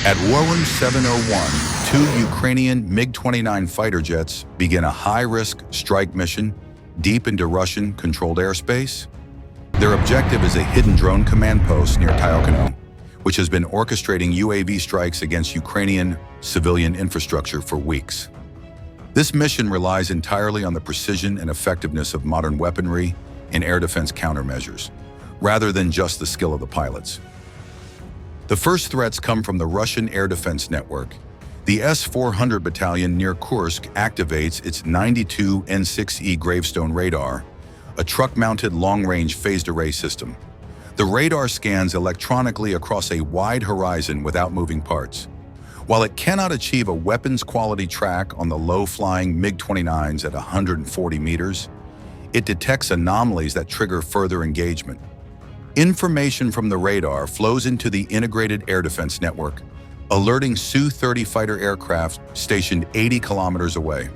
At Warren 701, two Ukrainian MiG-29 fighter jets begin a high-risk strike mission deep into Russian-controlled airspace. Their objective is a hidden drone command post near Tyotkino, which has been orchestrating UAV strikes against Ukrainian civilian infrastructure for weeks. This mission relies entirely on the precision and effectiveness of modern weaponry and air defense countermeasures, rather than just the skill of the pilots. The first threats come from the Russian air defense network. The S-400 battalion near Kursk activates its 92 N6E gravestone radar, a truck-mounted long-range phased array system. The radar scans electronically across a wide horizon without moving parts. While it cannot achieve a weapons-quality track on the low-flying MiG-29s at 140 meters, it detects anomalies that trigger further engagement. Information from the radar flows into the integrated air defense network, alerting Su-30 fighter aircraft stationed 80 kilometers away.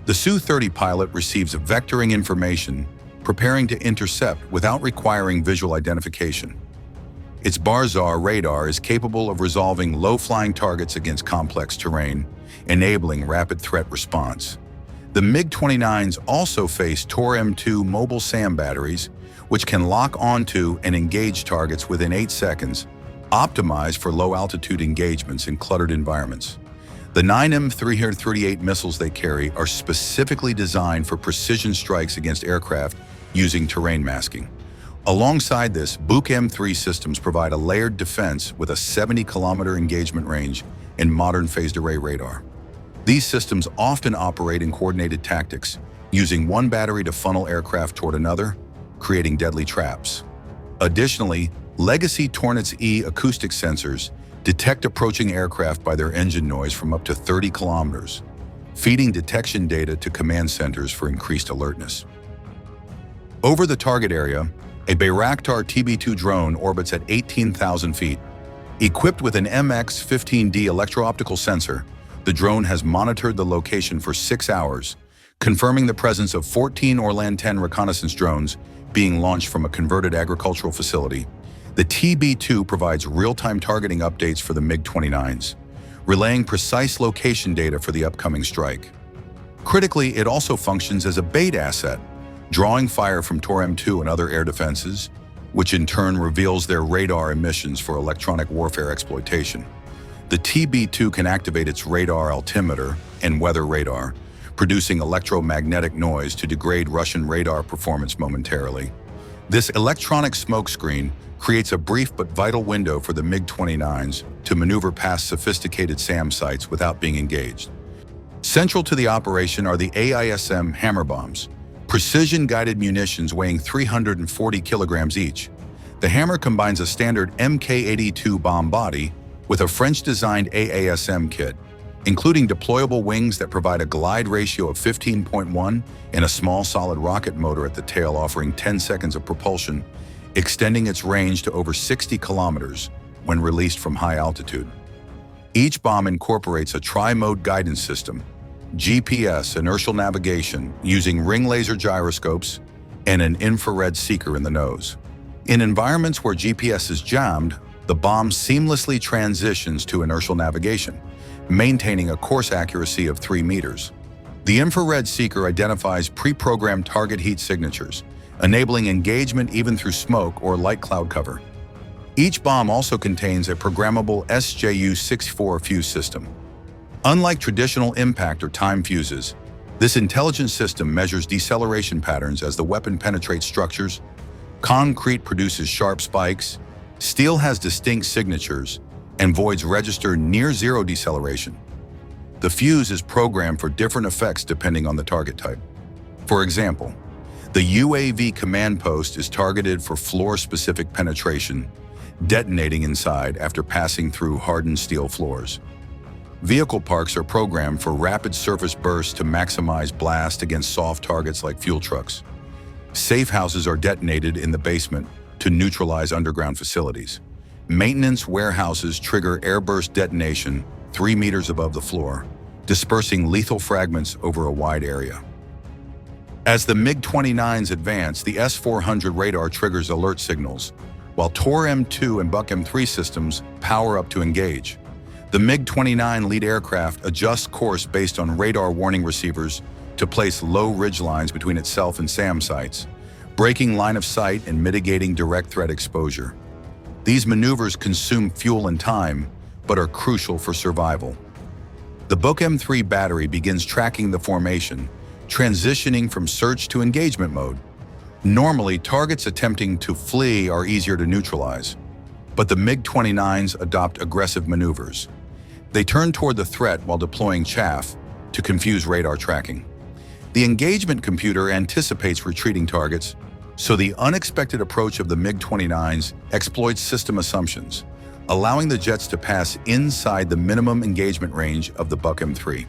The Su-30 pilot receives vectoring information, preparing to intercept without requiring visual identification. Its Barzar radar is capable of resolving low-flying targets against complex terrain, enabling rapid threat response. The MiG-29s also face Tor-M2 mobile SAM batteries, which can lock onto and engage targets within 8 seconds, optimized for low-altitude engagements in cluttered environments. The 9M338 missiles they carry are specifically designed for precision strikes against aircraft using terrain masking. Alongside this, Buk-M3 systems provide a layered defense with a 70-kilometer engagement range and modern phased array radar. These systems often operate in coordinated tactics, using one battery to funnel aircraft toward another, creating deadly traps. Additionally, legacy Tornets-E acoustic sensors detect approaching aircraft by their engine noise from up to 30 kilometers, feeding detection data to command centers for increased alertness. Over the target area, a Bayraktar TB2 drone orbits at 18,000 feet. Equipped with an MX-15D electro-optical sensor, the drone has monitored the location for 6 hours, confirming the presence of 14 Orlan-10 reconnaissance drones being launched from a converted agricultural facility. The TB2 provides real-time targeting updates for the MiG-29s, relaying precise location data for the upcoming strike. Critically, it also functions as a bait asset, drawing fire from Tor-M2 and other air defenses, which in turn reveals their radar emissions for electronic warfare exploitation. The TB2 can activate its radar altimeter and weather radar, producing electromagnetic noise to degrade Russian radar performance momentarily. This electronic smokescreen creates a brief but vital window for the MiG-29s to maneuver past sophisticated SAM sites without being engaged. Central to the operation are the AASM Hammer bombs, precision-guided munitions weighing 340 kilograms each. The Hammer combines a standard Mk-82 bomb body with a French-designed AASM kit, including deployable wings that provide a glide ratio of 15.1 and a small solid rocket motor at the tail offering 10 seconds of propulsion, extending its range to over 60 kilometers when released from high altitude. Each bomb incorporates a tri-mode guidance system, GPS inertial navigation using ring laser gyroscopes, and an infrared seeker in the nose. In environments where GPS is jammed, the bomb seamlessly transitions to inertial navigation, maintaining a course accuracy of 3 meters. The infrared seeker identifies pre-programmed target heat signatures, enabling engagement even through smoke or light cloud cover. Each bomb also contains a programmable SJU-64 fuse system. Unlike traditional impact or time fuses, this intelligent system measures deceleration patterns as the weapon penetrates structures. Concrete produces sharp spikes, steel has distinct signatures, and voids register near zero deceleration. The fuse is programmed for different effects depending on the target type. For example, the UAV command post is targeted for floor-specific penetration, detonating inside after passing through hardened steel floors. Vehicle parks are programmed for rapid surface bursts to maximize blast against soft targets like fuel trucks. Safe houses are detonated in the basement to neutralize underground facilities. Maintenance warehouses trigger airburst detonation 3 meters above the floor, dispersing lethal fragments over a wide area. As the MiG-29s advance, the S-400 radar triggers alert signals, while Tor-M2 and Buk-M3 systems power up to engage. The MiG-29 lead aircraft adjusts course based on radar warning receivers to place low ridge lines between itself and SAM sites, breaking line of sight and mitigating direct threat exposure. These maneuvers consume fuel and time, but are crucial for survival. The Buk-M3 battery begins tracking the formation, transitioning from search to engagement mode. Normally, targets attempting to flee are easier to neutralize, but the MiG-29s adopt aggressive maneuvers. They turn toward the threat while deploying chaff to confuse radar tracking. The engagement computer anticipates retreating targets, so the unexpected approach of the MiG-29s exploits system assumptions, allowing the jets to pass inside the minimum engagement range of the Buk-M3.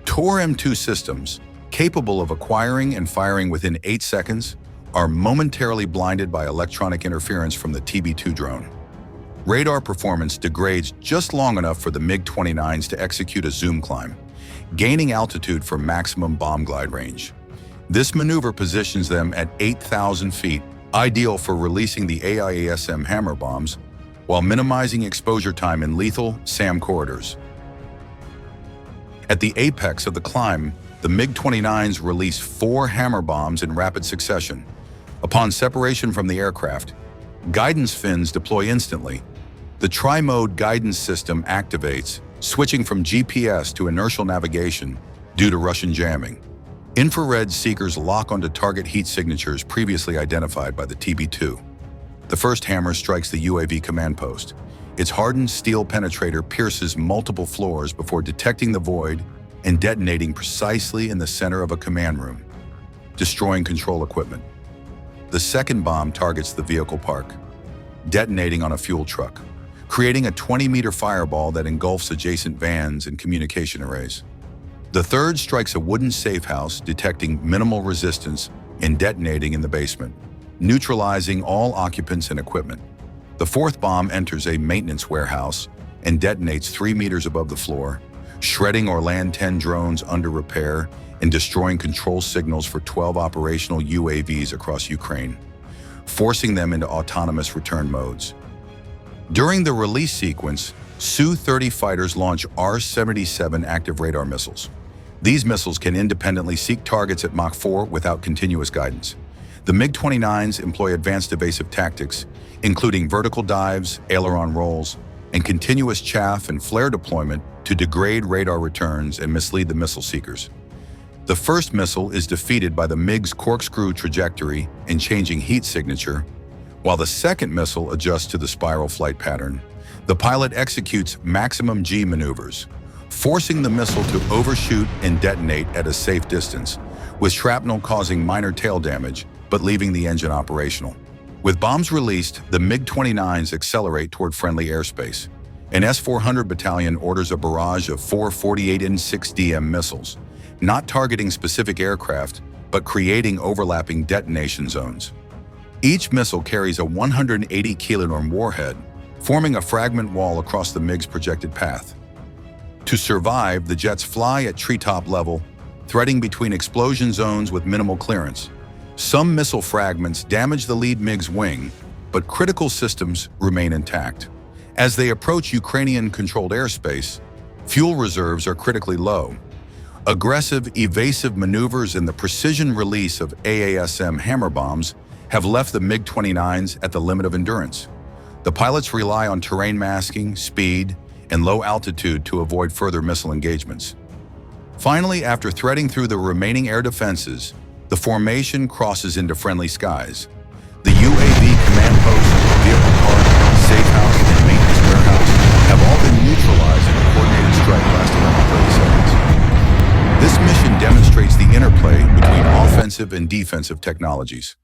Tor-M2 systems, capable of acquiring and firing within 8 seconds, are momentarily blinded by electronic interference from the TB2 drone. Radar performance degrades just long enough for the MiG-29s to execute a zoom climb, gaining altitude for maximum bomb glide range. This maneuver positions them at 8,000 feet, ideal for releasing the AASM Hammer bombs, while minimizing exposure time in lethal SAM corridors. At the apex of the climb, the MiG-29s release 4 Hammer bombs in rapid succession. Upon separation from the aircraft, guidance fins deploy instantly. The tri-mode guidance system activates, switching from GPS to inertial navigation due to Russian jamming. Infrared seekers lock onto target heat signatures previously identified by the TB2. The first hammer strikes the UAV command post. Its hardened steel penetrator pierces multiple floors before detecting the void and detonating precisely in the center of a command room, destroying control equipment. The second bomb targets the vehicle park, detonating on a fuel truck, creating a 20-meter fireball that engulfs adjacent vans and communication arrays. The third strikes a wooden safe house, detecting minimal resistance and detonating in the basement, neutralizing all occupants and equipment. The fourth bomb enters a maintenance warehouse and detonates 3 meters above the floor, shredding Orlan 10 drones under repair and destroying control signals for 12 operational UAVs across Ukraine, forcing them into autonomous return modes. During the release sequence, Su-30 fighters launch R-77 active radar missiles. These missiles can independently seek targets at Mach 4 without continuous guidance. The MiG-29s employ advanced evasive tactics, including vertical dives, aileron rolls, and continuous chaff and flare deployment to degrade radar returns and mislead the missile seekers. The first missile is defeated by the MiG's corkscrew trajectory and changing heat signature, while the second missile adjusts to the spiral flight pattern. The pilot executes maximum G maneuvers, forcing the missile to overshoot and detonate at a safe distance, with shrapnel causing minor tail damage but leaving the engine operational. With bombs released, the MiG-29s accelerate toward friendly airspace. An S-400 battalion orders a barrage of 4 48-6DM missiles, not targeting specific aircraft, but creating overlapping detonation zones. Each missile carries a 180-kiloton warhead, forming a fragment wall across the MiG's projected path. To survive, the jets fly at treetop level, threading between explosion zones with minimal clearance. Some missile fragments damage the lead MiG's wing, but critical systems remain intact. As they approach Ukrainian-controlled airspace, fuel reserves are critically low. Aggressive, evasive maneuvers and the precision release of AASM Hammer bombs have left the MiG-29s at the limit of endurance. The pilots rely on terrain masking, speed, and low altitude to avoid further missile engagements. Finally, after threading through the remaining air defenses, the formation crosses into friendly skies. The UAV command post, vehicle park, safe house, and maintenance warehouse have all been neutralized in a coordinated strike lasting around 30 seconds. This mission demonstrates the interplay between offensive and defensive technologies.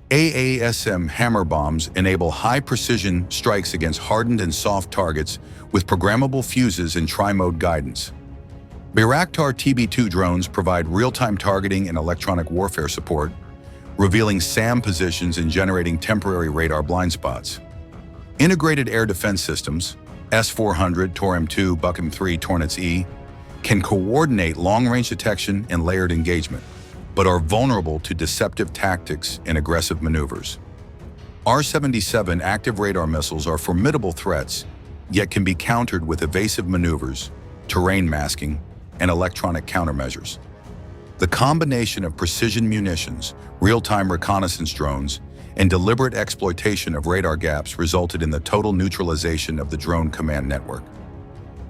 AASM Hammer bombs enable high-precision strikes against hardened and soft targets with programmable fuses and tri-mode guidance. Bayraktar TB2 drones provide real-time targeting and electronic warfare support, revealing SAM positions and generating temporary radar blind spots. Integrated air defense systems, S-400, Tor-M2, Buk-M3 Tornets-E, can coordinate long-range detection and layered engagement, but are vulnerable to deceptive tactics and aggressive maneuvers. R-77 active radar missiles are formidable threats, yet can be countered with evasive maneuvers, terrain masking, and electronic countermeasures. The combination of precision munitions, real-time reconnaissance drones, and deliberate exploitation of radar gaps resulted in the total neutralization of the drone command network.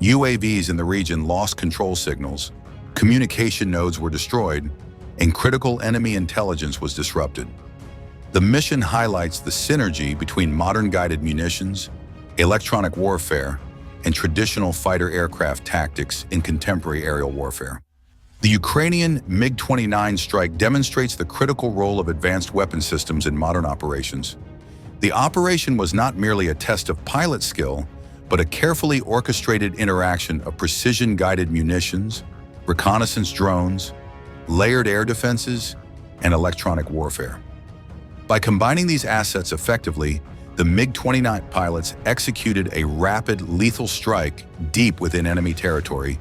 UAVs in the region lost control signals, communication nodes were destroyed, and critical enemy intelligence was disrupted. The mission highlights the synergy between modern guided munitions, electronic warfare, and traditional fighter aircraft tactics in contemporary aerial warfare. The Ukrainian MiG-29 strike demonstrates the critical role of advanced weapon systems in modern operations. The operation was not merely a test of pilot skill, but a carefully orchestrated interaction of precision-guided munitions, reconnaissance drones, layered air defenses, and electronic warfare. By combining these assets effectively, the MiG-29 pilots executed a rapid, lethal strike deep within enemy territory,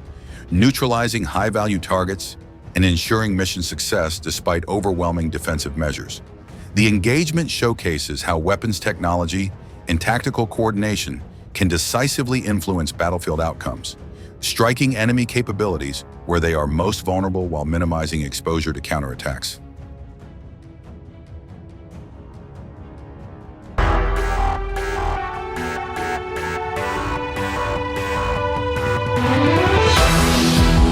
neutralizing high-value targets and ensuring mission success despite overwhelming defensive measures. The engagement showcases how weapons technology and tactical coordination can decisively influence battlefield outcomes, striking enemy capabilities where they are most vulnerable while minimizing exposure to counterattacks.